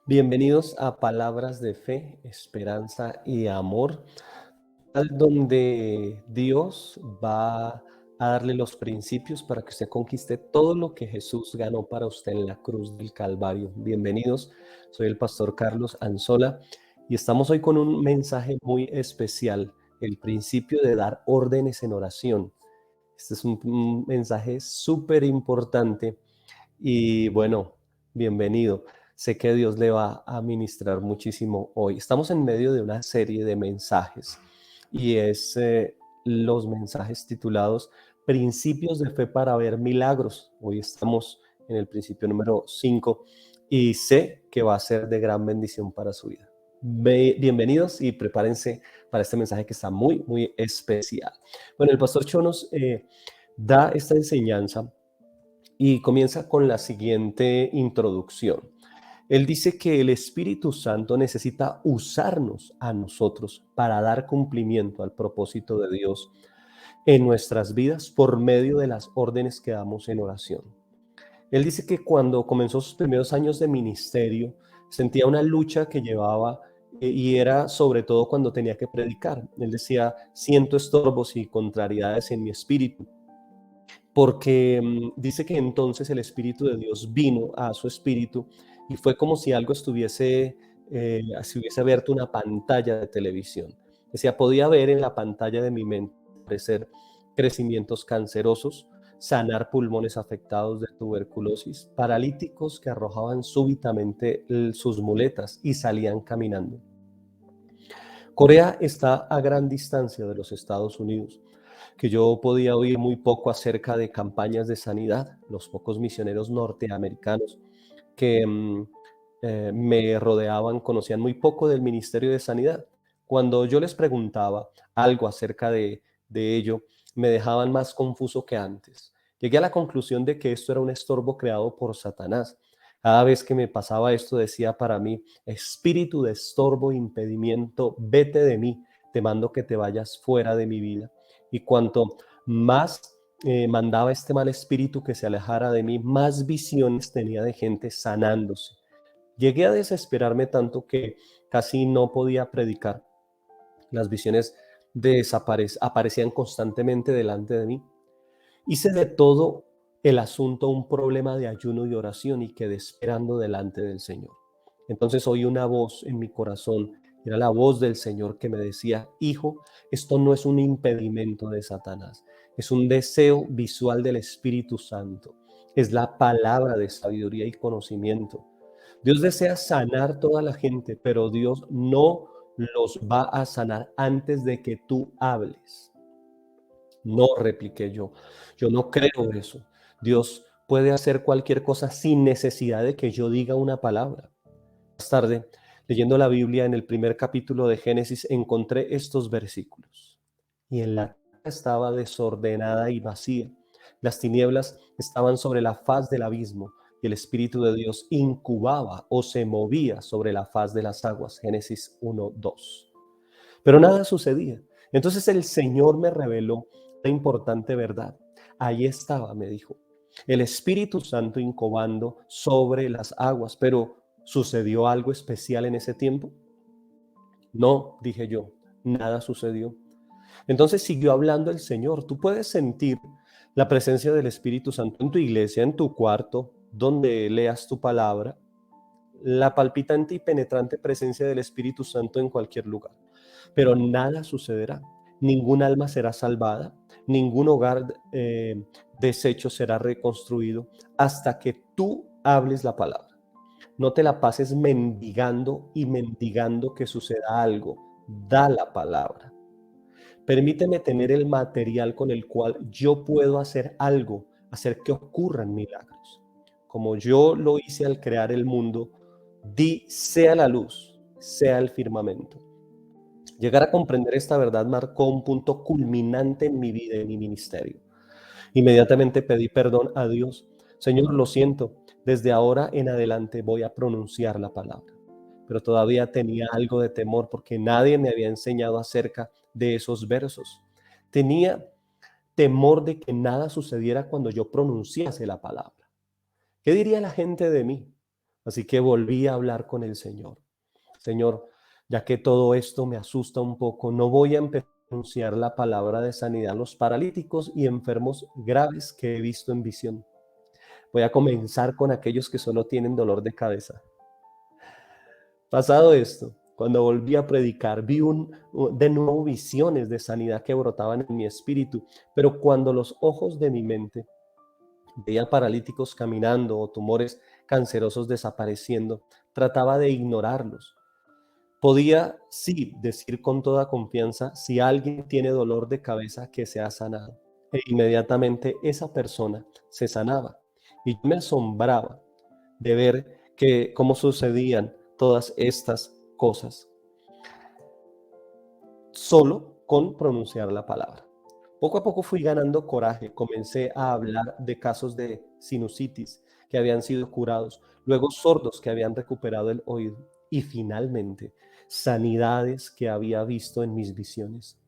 Bienvenidos a Palabras de Fe, Esperanza y Amor, donde Dios va a darle los principios para que usted conquiste todo lo que Jesús ganó para usted en la cruz del Calvario. Bienvenidos, soy el pastor Carlos Anzola y estamos hoy con un mensaje muy especial, el principio de dar órdenes en oración. Este es un mensaje súper importante y bueno, bienvenido. Sé que Dios le va a ministrar muchísimo hoy. Estamos en medio de una serie de mensajes y es los mensajes titulados Principios de fe para ver milagros. Hoy estamos en el principio número 5 y sé que va a ser de gran bendición para su vida. Bienvenidos y prepárense para este mensaje que está muy, muy especial. Bueno, el pastor Chonos da esta enseñanza y comienza con la siguiente introducción. Él dice que el Espíritu Santo necesita usarnos a nosotros para dar cumplimiento al propósito de Dios en nuestras vidas por medio de las órdenes que damos en oración. Él dice que cuando comenzó sus primeros años de ministerio, sentía una lucha que llevaba y era sobre todo cuando tenía que predicar. Él decía, siento estorbos y contrariedades en mi espíritu porque dice que entonces el Espíritu de Dios vino a su espíritu y fue como si algo se hubiese abierto una pantalla de televisión. Decía, podía ver en la pantalla de mi mente aparecer crecimientos cancerosos, sanar pulmones afectados de tuberculosis, paralíticos que arrojaban súbitamente sus muletas y salían caminando. Corea está a gran distancia de los Estados Unidos, que yo podía oír muy poco acerca de campañas de sanidad. Los pocos misioneros norteamericanos que me rodeaban conocían muy poco del Ministerio de Sanidad. Cuando yo les preguntaba algo acerca de ello, me dejaban más confuso que antes. Llegué a la conclusión de que esto era un estorbo creado por Satanás. Cada vez que me pasaba esto decía para mí, espíritu de estorbo e impedimento, vete de mí, te mando que te vayas fuera de mi vida. Y cuanto más mandaba este mal espíritu que se alejara de mí, más visiones tenía de gente sanándose. Llegué a desesperarme tanto que casi no podía predicar. Las visiones aparecían constantemente delante de mí. Hice de todo el asunto un problema de ayuno y oración y quedé esperando delante del Señor. Entonces oí una voz en mi corazón, era la voz del Señor que me decía, hijo, esto no es un impedimento de Satanás, es un deseo visual del Espíritu Santo, es la palabra de sabiduría y conocimiento. Dios desea sanar toda la gente, pero Dios no los va a sanar antes de que tú hables. No, repliqué yo no creo eso. Dios puede hacer cualquier cosa sin necesidad de que yo diga una palabra. Más tarde, leyendo la Biblia en el primer capítulo de Génesis, encontré estos versículos. Y en la tierra estaba desordenada y vacía. Las tinieblas estaban sobre la faz del abismo y el Espíritu de Dios incubaba o se movía sobre la faz de las aguas. Génesis 1:2. Pero nada sucedía. Entonces el Señor me reveló la importante verdad. Ahí estaba, me dijo, el Espíritu Santo incubando sobre las aguas. Pero ¿sucedió algo especial en ese tiempo? No, dije yo, nada sucedió. Entonces siguió hablando el Señor. Tú puedes sentir la presencia del Espíritu Santo en tu iglesia, en tu cuarto, donde leas tu palabra, la palpitante y penetrante presencia del Espíritu Santo en cualquier lugar. Pero nada sucederá. Ningún alma será salvada, ningún hogar deshecho será reconstruido hasta que tú hables la palabra. No te la pases mendigando y mendigando que suceda algo. Da la palabra. Permíteme tener el material con el cual yo puedo hacer algo, hacer que ocurran milagros. Como yo lo hice al crear el mundo, di sea la luz, sea el firmamento. Llegar a comprender esta verdad marcó un punto culminante en mi vida, en mi ministerio. Inmediatamente pedí perdón a Dios. Señor, lo siento, desde ahora en adelante voy a pronunciar la palabra. Pero todavía tenía algo de temor porque nadie me había enseñado acerca de esos versos. Tenía temor de que nada sucediera cuando yo pronunciase la palabra. ¿Qué diría la gente de mí? Así que volví a hablar con el Señor. Señor, ya que todo esto me asusta un poco, no voy a empezar a anunciar la palabra de sanidad a los paralíticos y enfermos graves que he visto en visión. Voy a comenzar con aquellos que solo tienen dolor de cabeza. Pasado esto, cuando volví a predicar, vi de nuevo visiones de sanidad que brotaban en mi espíritu, pero cuando los ojos de mi mente veía paralíticos caminando o tumores cancerosos desapareciendo, trataba de ignorarlos. Podía, sí, decir con toda confianza, si alguien tiene dolor de cabeza, que se ha sanado. E inmediatamente esa persona se sanaba. Y yo me asombraba de ver cómo sucedían todas estas cosas solo con pronunciar la palabra. Poco a poco fui ganando coraje, comencé a hablar de casos de sinusitis que habían sido curados, luego sordos que habían recuperado el oído y finalmente sanidades que había visto en mis visiones.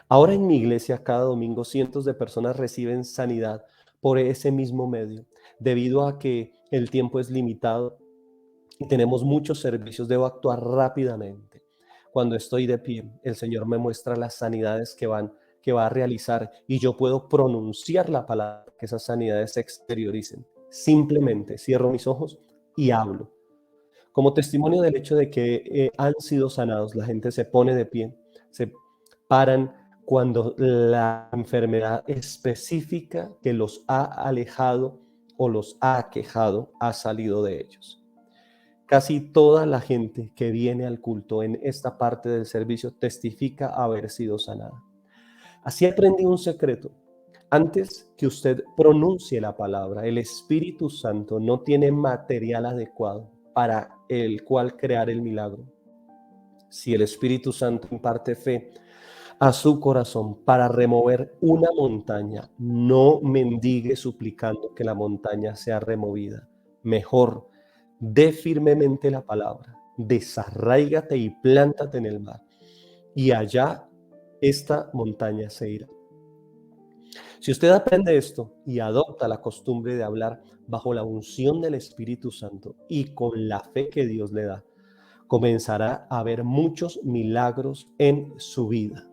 Ahora en mi iglesia cada domingo cientos de personas reciben sanidad por ese mismo medio, debido a que el tiempo es limitado y tenemos muchos servicios, debo actuar rápidamente. Cuando estoy de pie, el Señor me muestra las sanidades que va a realizar y yo puedo pronunciar la palabra, que esas sanidades se exterioricen. Simplemente cierro mis ojos y hablo. Como testimonio del hecho de que han sido sanados, la gente se pone de pie, se paran cuando la enfermedad específica que los ha alejado o los ha aquejado ha salido de ellos. Casi toda la gente que viene al culto en esta parte del servicio testifica haber sido sanada. Así aprendí un secreto. Antes que usted pronuncie la palabra, el Espíritu Santo no tiene material adecuado para el cual crear el milagro. Si el Espíritu Santo imparte fe a su corazón para remover una montaña, no mendigue suplicando que la montaña sea removida. Mejor, dé firmemente la palabra, desarráigate y plántate en el mar, y allá esta montaña se irá. Si usted aprende esto y adopta la costumbre de hablar bajo la unción del Espíritu Santo y con la fe que Dios le da, comenzará a ver muchos milagros en su vida.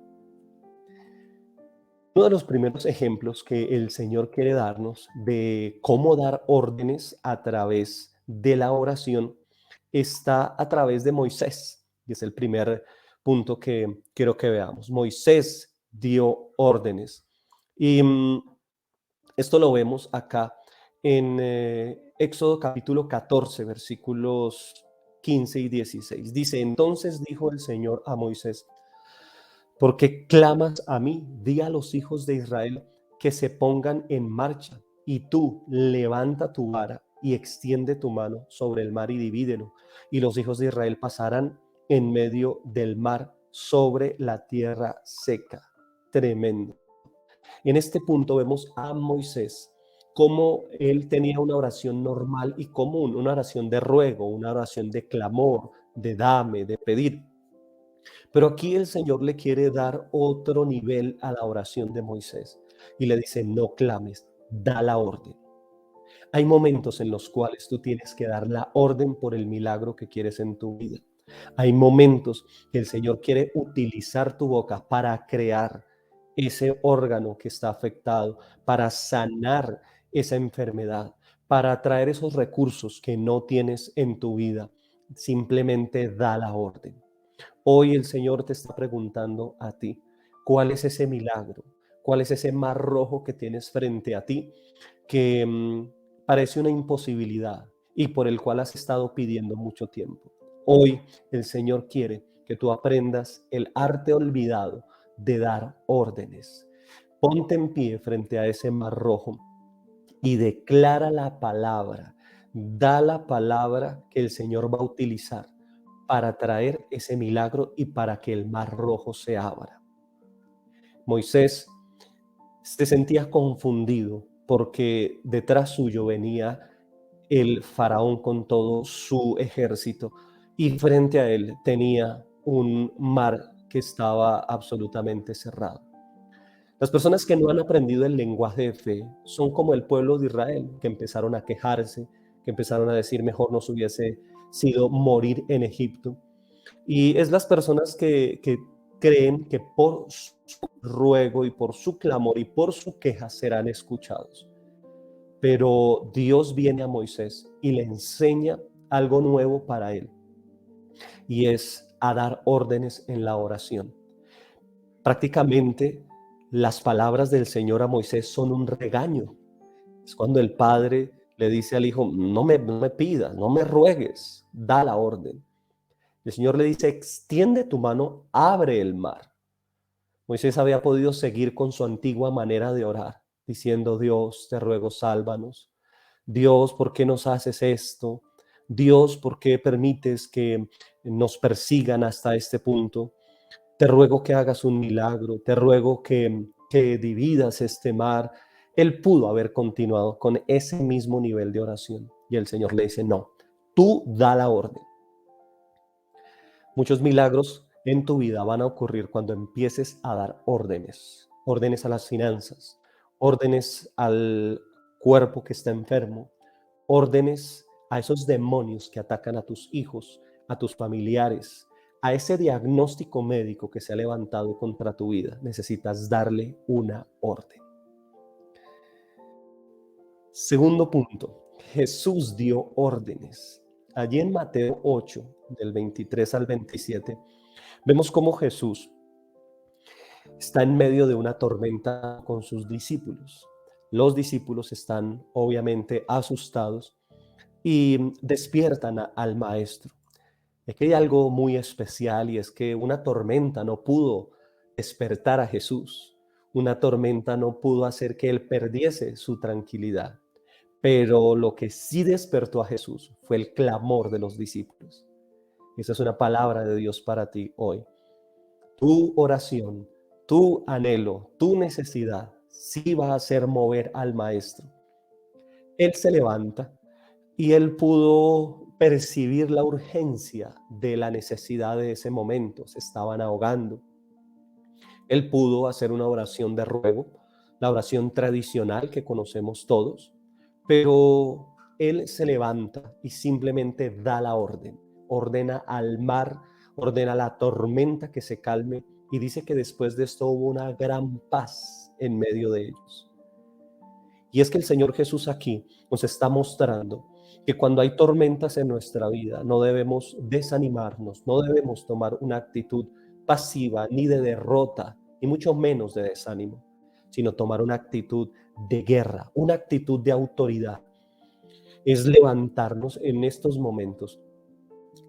Uno de los primeros ejemplos que el Señor quiere darnos de cómo dar órdenes a través de la oración está a través de Moisés, y es el primer punto que quiero que veamos. Moisés dio órdenes. Y esto lo vemos acá en Éxodo capítulo 14, versículos 15 y 16. Dice: entonces dijo el Señor a Moisés: ¿por qué clamas a mí? Di a los hijos de Israel que se pongan en marcha, y tú levanta tu vara y extiende tu mano sobre el mar y divídelo, y los hijos de Israel pasarán en medio del mar sobre la tierra seca. Tremendo. En este punto vemos a Moisés cómo él tenía una oración normal y común, una oración de ruego, una oración de clamor, de dame, de pedir. Pero aquí el Señor le quiere dar otro nivel a la oración de Moisés y le dice: no clames, da la orden. Hay momentos en los cuales tú tienes que dar la orden por el milagro que quieres en tu vida. Hay momentos que el Señor quiere utilizar tu boca para crear ese órgano que está afectado, para sanar esa enfermedad, para traer esos recursos que no tienes en tu vida. Simplemente da la orden. Hoy el Señor te está preguntando a ti: ¿cuál es ese milagro? ¿Cuál es ese mar rojo que tienes frente a ti que parece una imposibilidad y por el cual has estado pidiendo mucho tiempo? Hoy el Señor quiere que tú aprendas el arte olvidado de dar órdenes. Ponte en pie frente a ese mar rojo y declara la palabra. Da la palabra que el Señor va a utilizar para traer ese milagro y para que el mar rojo se abra. Moisés se sentía confundido porque detrás suyo venía el faraón con todo su ejército y frente a él tenía un mar que estaba absolutamente cerrado. Las personas que no han aprendido el lenguaje de fe son como el pueblo de Israel, que empezaron a quejarse, que empezaron a decir mejor nos hubiese sido morir en Egipto. Y es las personas que creen que por su ruego y por su clamor y por su queja serán escuchados. Pero Dios viene a Moisés y le enseña algo nuevo para él, y es a dar órdenes en la oración. Prácticamente las palabras del Señor a Moisés son un regaño. Es cuando el padre le dice al hijo, no me pidas, no me ruegues, da la orden. El Señor le dice, extiende tu mano, abre el mar. Moisés había podido seguir con su antigua manera de orar, diciendo, Dios, te ruego, sálvanos. Dios, ¿por qué nos haces esto? Dios, ¿por qué permites que nos persigan hasta este punto? Te ruego que hagas un milagro, te ruego que dividas este mar. Él pudo haber continuado con ese mismo nivel de oración. Y el Señor le dice, no, tú da la orden. Muchos milagros en tu vida van a ocurrir cuando empieces a dar órdenes. Órdenes a las finanzas, órdenes al cuerpo que está enfermo, órdenes a esos demonios que atacan a tus hijos, a tus familiares, a ese diagnóstico médico que se ha levantado contra tu vida. Necesitas darle una orden. Segundo punto, Jesús dio órdenes. Allí en Mateo 8, del 23 al 27, vemos cómo Jesús está en medio de una tormenta con sus discípulos. Los discípulos están obviamente asustados y despiertan al maestro. Aquí hay algo muy especial, y es que una tormenta no pudo despertar a Jesús. Una tormenta no pudo hacer que él perdiese su tranquilidad. Pero lo que sí despertó a Jesús fue el clamor de los discípulos. Esa es una palabra de Dios para ti hoy. Tu oración, tu anhelo, tu necesidad sí va a hacer mover al maestro. Él se levanta y él pudo percibir la urgencia de la necesidad de ese momento. Se estaban ahogando. Él pudo hacer una oración de ruego, la oración tradicional que conocemos todos, pero él se levanta y simplemente da la orden. Ordena al mar, ordena a la tormenta que se calme, y dice que después de esto hubo una gran paz en medio de ellos. Y es que el Señor Jesús aquí nos está mostrando que cuando hay tormentas en nuestra vida no debemos desanimarnos, no debemos tomar una actitud pasiva ni de derrota, ni mucho menos de desánimo, sino tomar una actitud de guerra, una actitud de autoridad. Es levantarnos en estos momentos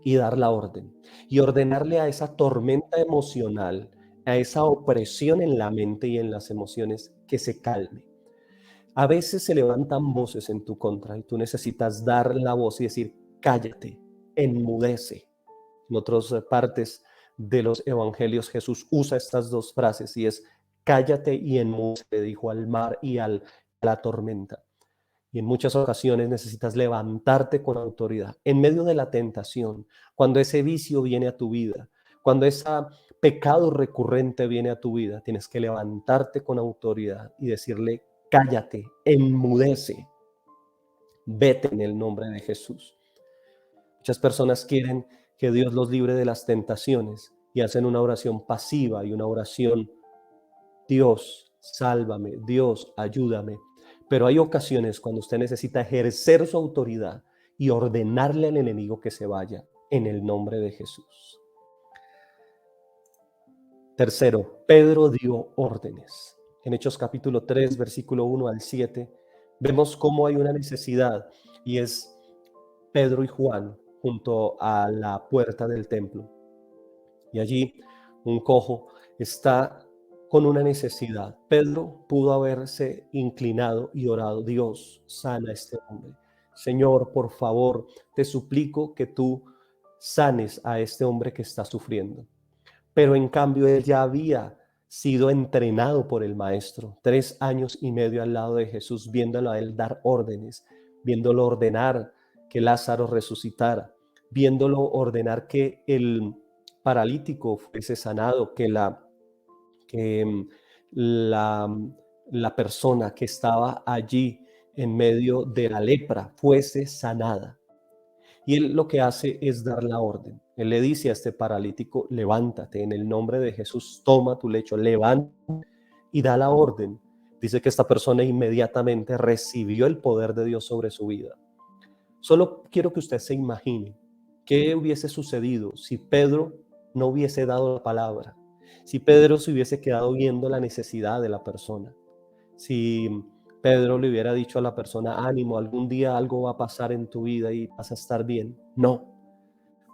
y dar la orden, y ordenarle a esa tormenta emocional, a esa opresión en la mente y en las emociones, que se calme. A veces se levantan voces en tu contra y tú necesitas dar la voz y decir, cállate, enmudece. En otras partes de los evangelios Jesús usa estas dos frases, y es, cállate y enmudece, le dijo al mar y a la tormenta. Y en muchas ocasiones necesitas levantarte con autoridad en medio de la tentación, cuando ese vicio viene a tu vida, cuando ese pecado recurrente viene a tu vida. Tienes que levantarte con autoridad y decirle, cállate, enmudece, vete en el nombre de Jesús. Muchas personas quieren que Dios los libre de las tentaciones y hacen una oración pasiva y una oración, Dios, sálvame, Dios, ayúdame. Pero hay ocasiones cuando usted necesita ejercer su autoridad y ordenarle al enemigo que se vaya en el nombre de Jesús. Tercero, Pedro dio órdenes. En Hechos capítulo 3, versículo 1 al 7, vemos cómo hay una necesidad, y es Pedro y Juan junto a la puerta del templo. Y allí un cojo está con una necesidad. Pedro pudo haberse inclinado y orado, Dios, sana a este hombre. Señor, por favor, te suplico que tú sanes a este hombre que está sufriendo. Pero en cambio él ya había sido entrenado por el maestro, 3 años y medio al lado de Jesús, viéndolo a él dar órdenes, viéndolo ordenar que Lázaro resucitara, viéndolo ordenar que el paralítico fuese sanado, que la persona que estaba allí en medio de la lepra fuese sanada. Y él lo que hace es dar la orden. Él le dice a este paralítico, levántate en el nombre de Jesús, toma tu lecho, levántate, y da la orden. Dice que esta persona inmediatamente recibió el poder de Dios sobre su vida. Solo quiero que usted se imagine qué hubiese sucedido si Pedro no hubiese dado la palabra, si Pedro se hubiese quedado viendo la necesidad de la persona, si Pedro le hubiera dicho a la persona, ánimo, algún día algo va a pasar en tu vida y vas a estar bien. No,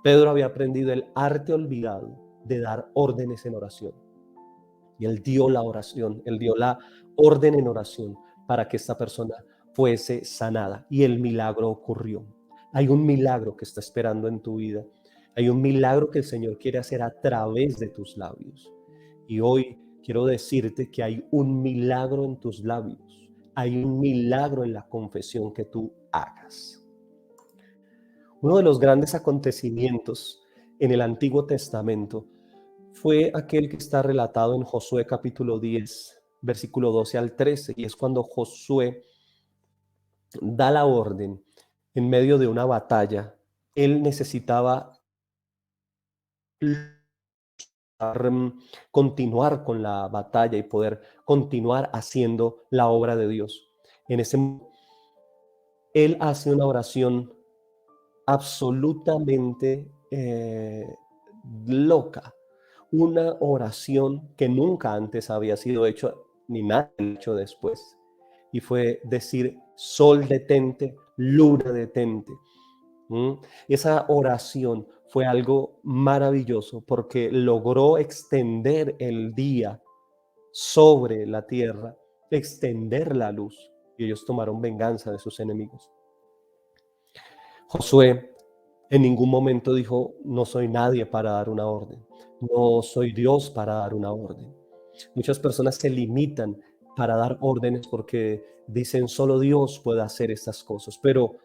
Pedro había aprendido el arte olvidado de dar órdenes en oración. Y él dio la oración, él dio la orden en oración para que esta persona fuese sanada. Y el milagro ocurrió. Hay un milagro que está esperando en tu vida. Hay un milagro que el Señor quiere hacer a través de tus labios. Y hoy quiero decirte que hay un milagro en tus labios. Hay un milagro en la confesión que tú hagas. Uno de los grandes acontecimientos en el Antiguo Testamento fue aquel que está relatado en Josué capítulo 10, versículo 12 al 13, y es cuando Josué da la orden en medio de una batalla. Él necesitaba continuar con la batalla y poder continuar haciendo la obra de Dios. En ese momento, él hace una oración absolutamente loca, una oración que nunca antes había sido hecha ni nada hecho después. Y fue decir, sol detente, luna detente. Esa oración fue algo maravilloso porque logró extender el día sobre la tierra, extender la luz, y ellos tomaron venganza de sus enemigos. Josué en ningún momento dijo, no soy nadie para dar una orden, no soy Dios para dar una orden. Muchas personas se limitan para dar órdenes porque dicen, solo Dios puede hacer estas cosas, pero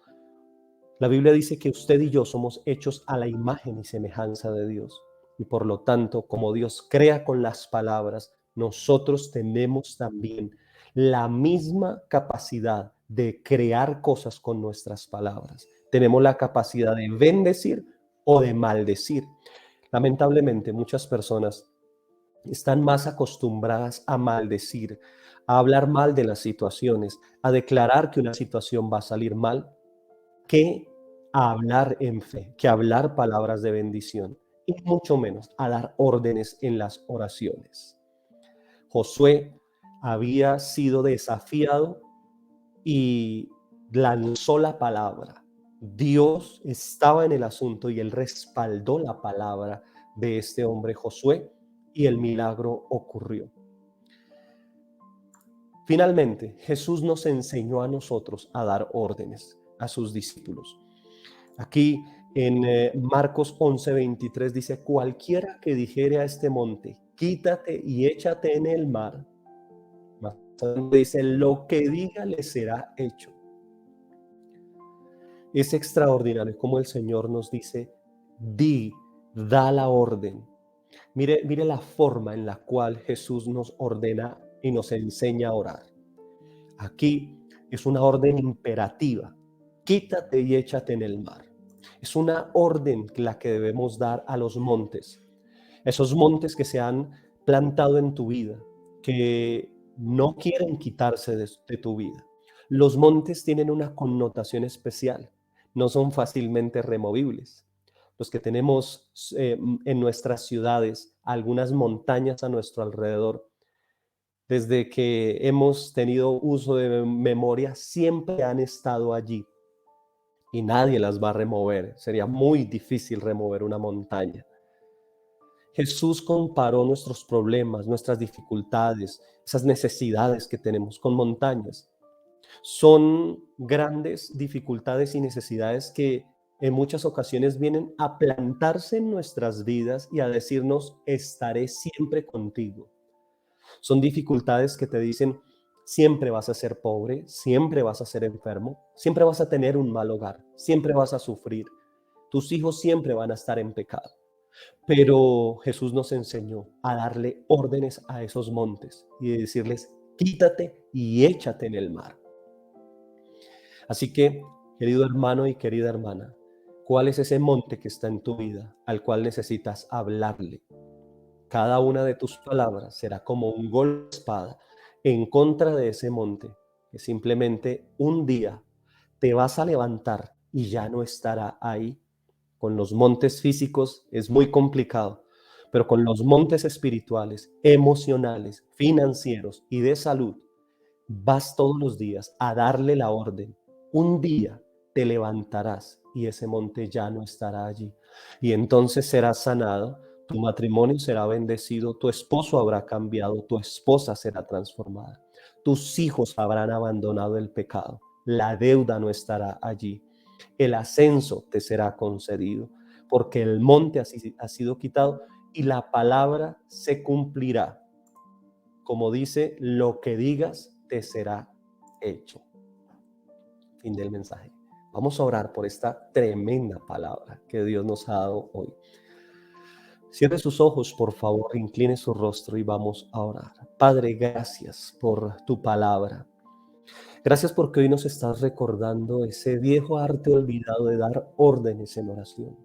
la Biblia dice que usted y yo somos hechos a la imagen y semejanza de Dios. Y por lo tanto, como Dios crea con las palabras, nosotros tenemos también la misma capacidad de crear cosas con nuestras palabras. Tenemos la capacidad de bendecir o de maldecir. Lamentablemente, muchas personas están más acostumbradas a maldecir, a hablar mal de las situaciones, a declarar que una situación va a salir mal, que a hablar en fe, que a hablar palabras de bendición, y mucho menos a dar órdenes en las oraciones. Josué había sido desafiado y lanzó la palabra. Dios estaba en el asunto y él respaldó la palabra de este hombre Josué y el milagro ocurrió. Finalmente, Jesús nos enseñó a nosotros a dar órdenes a sus discípulos. Aquí en Marcos 11:23 dice, cualquiera que dijere a este monte, quítate y échate en el mar, más adelante dice, lo que diga le será hecho. Es extraordinario como el Señor nos dice, da la orden. Mire la forma en la cual Jesús nos ordena y nos enseña a orar. Aquí es una orden imperativa. Quítate y échate en el mar. Es una orden la que debemos dar a los montes. Esos montes que se han plantado en tu vida, que no quieren quitarse de tu vida. Los montes tienen una connotación especial. No son fácilmente removibles. Los que tenemos en nuestras ciudades algunas montañas a nuestro alrededor, desde que hemos tenido uso de memoria, siempre han estado allí y nadie las va a remover. Sería muy difícil remover una montaña. Jesús comparó nuestros problemas, nuestras dificultades, esas necesidades que tenemos con montañas. Son grandes dificultades y necesidades que en muchas ocasiones vienen a plantarse en nuestras vidas y a decirnos, estaré siempre contigo. Son dificultades que te dicen, siempre vas a ser pobre, siempre vas a ser enfermo, siempre vas a tener un mal hogar, siempre vas a sufrir, tus hijos siempre van a estar en pecado. Pero Jesús nos enseñó a darle órdenes a esos montes y decirles, quítate y échate en el mar. Así que, querido hermano y querida hermana, ¿cuál es ese monte que está en tu vida al cual necesitas hablarle? Cada una de tus palabras será como un golpe de espada en contra de ese monte, que simplemente un día te vas a levantar y ya no estará ahí. Con los montes físicos es muy complicado, pero con los montes espirituales, emocionales, financieros y de salud, vas todos los días a darle la orden. Un día te levantarás y ese monte ya no estará allí. Y entonces serás sanado, tu matrimonio será bendecido, tu esposo habrá cambiado, tu esposa será transformada, tus hijos habrán abandonado el pecado, la deuda no estará allí, el ascenso te será concedido, porque el monte ha sido quitado y la palabra se cumplirá. Como dice, lo que digas te será hecho. Fin del mensaje. Vamos a orar por esta tremenda palabra que Dios nos ha dado hoy. Cierre sus ojos, por favor, incline su rostro y vamos a orar. Padre, gracias por tu palabra. Gracias porque hoy nos estás recordando ese viejo arte olvidado de dar órdenes en oración.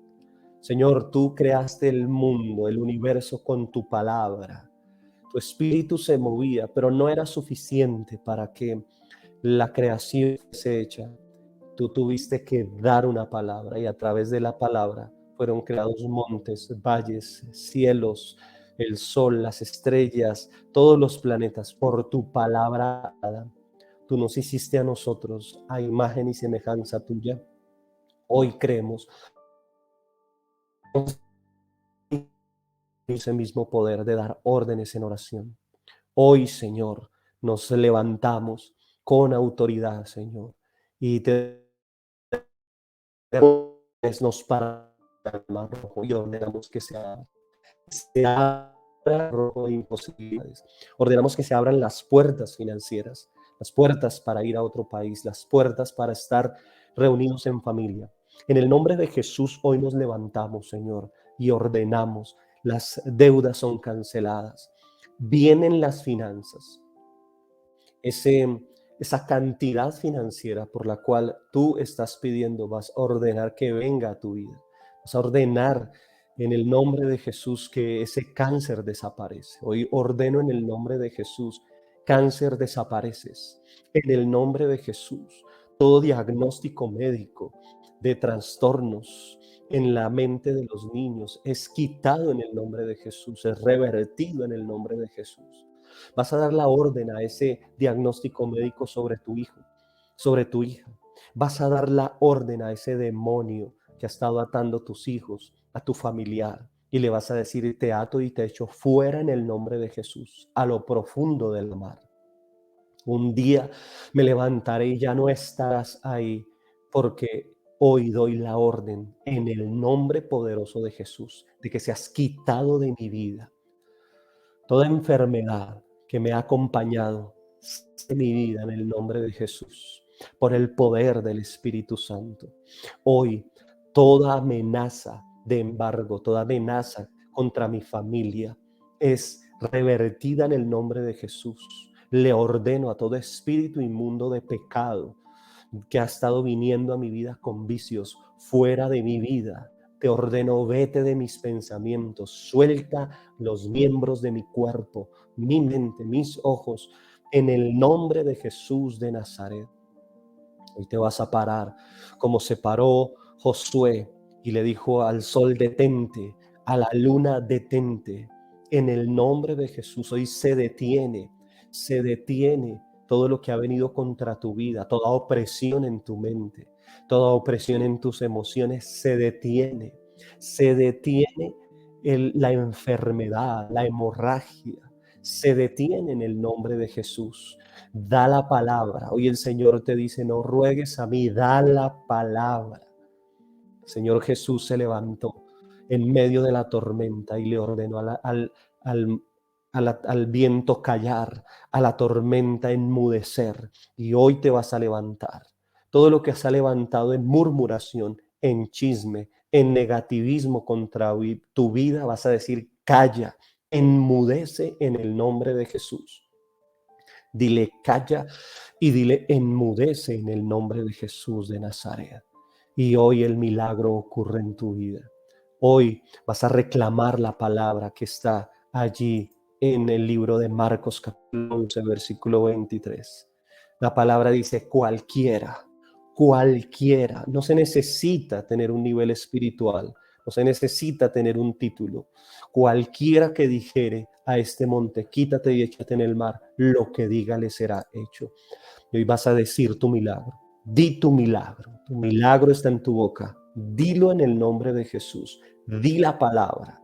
Señor, tú creaste el mundo, el universo con tu palabra. Tu espíritu se movía, pero no era suficiente para que la creación fuese hecha. Tú tuviste que dar una palabra y a través de la palabra fueron creados montes, valles, cielos, el sol, las estrellas, todos los planetas por tu palabra. Tú nos hiciste a nosotros a imagen y semejanza tuya. Hoy creemos ese mismo poder de dar órdenes en oración. Hoy, Señor, nos levantamos con autoridad, Señor, y te nos para el mar rojo y ordenamos que se abra rojo de imposibilidades. Ordenamos que se abran las puertas financieras, las puertas para ir a otro país, las puertas para estar reunidos en familia. En el nombre de Jesús hoy nos levantamos, Señor, y ordenamos, las deudas son canceladas, vienen las finanzas, esa cantidad financiera por la cual tú estás pidiendo, vas a ordenar que venga a tu vida. Vas a ordenar en el nombre de Jesús que ese cáncer desaparece. Hoy ordeno en el nombre de Jesús, cáncer desapareces. En el nombre de Jesús, todo diagnóstico médico de trastornos en la mente de los niños es quitado en el nombre de Jesús, es revertido en el nombre de Jesús. Vas a dar la orden a ese diagnóstico médico sobre tu hijo, sobre tu hija. Vas a dar la orden a ese demonio que ha estado atando a tus hijos, a tu familiar, y le vas a decir, te ato y te echo fuera en el nombre de Jesús, a lo profundo del mar. Un día me levantaré y ya no estarás ahí, porque hoy doy la orden en el nombre poderoso de Jesús, de que seas quitado de mi vida toda enfermedad que me ha acompañado de mi vida en el nombre de Jesús, por el poder del Espíritu Santo. Hoy, toda amenaza de embargo, toda amenaza contra mi familia es revertida en el nombre de Jesús. Le ordeno a todo espíritu inmundo de pecado que ha estado viniendo a mi vida con vicios, fuera de mi vida. Te ordeno, vete de mis pensamientos, suelta los miembros de mi cuerpo, mi mente, mis ojos, en el nombre de Jesús de Nazaret. Hoy te vas a parar como se paró Josué y le dijo al sol detente, a la luna detente. En el nombre de Jesús hoy se detiene todo lo que ha venido contra tu vida, toda opresión en tu mente, toda opresión en tus emociones se detiene la enfermedad, la hemorragia, se detiene en el nombre de Jesús. Da la palabra. Hoy el Señor te dice, no ruegues a mí, da la palabra. El Señor Jesús se levantó en medio de la tormenta y le ordenó al viento callar, a la tormenta enmudecer. Y hoy te vas a levantar. Todo lo que se ha levantado en murmuración, en chisme, en negativismo contra tu vida, vas a decir, calla, enmudece en el nombre de Jesús. Dile calla y dile enmudece en el nombre de Jesús de Nazaret. Y hoy el milagro ocurre en tu vida. Hoy vas a reclamar la palabra que está allí en el libro de Marcos capítulo 11, versículo 23. La palabra dice cualquiera, cualquiera. No se necesita tener un nivel espiritual, no se necesita tener un título. Cualquiera que dijere a este monte, quítate y échate en el mar, lo que diga le será hecho. Y hoy vas a decir tu milagro. Di tu milagro está en tu boca. Dilo en el nombre de Jesús. Di la palabra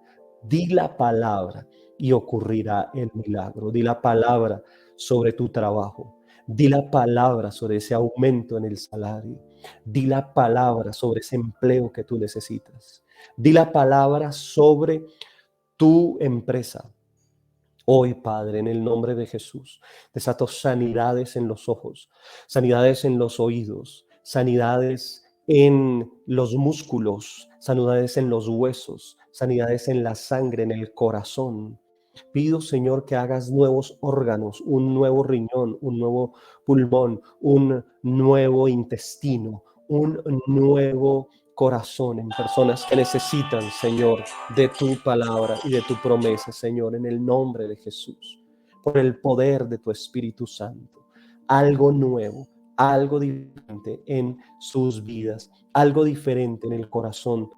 y ocurrirá el milagro. Di la palabra sobre tu trabajo. Di la palabra sobre ese aumento en el salario. Di la palabra sobre ese empleo que tú necesitas. Di la palabra sobre tu empresa. Hoy, Padre, en el nombre de Jesús, desato sanidades en los ojos, sanidades en los oídos, sanidades en los músculos, sanidades en los huesos, sanidades en la sangre, en el corazón. Pido, Señor, que hagas nuevos órganos, un nuevo riñón, un nuevo pulmón, un nuevo intestino, un nuevo corazón en personas que necesitan, Señor, de tu palabra y de tu promesa, Señor, en el nombre de Jesús, por el poder de tu Espíritu Santo. Algo nuevo, algo diferente en sus vidas, algo diferente en el corazón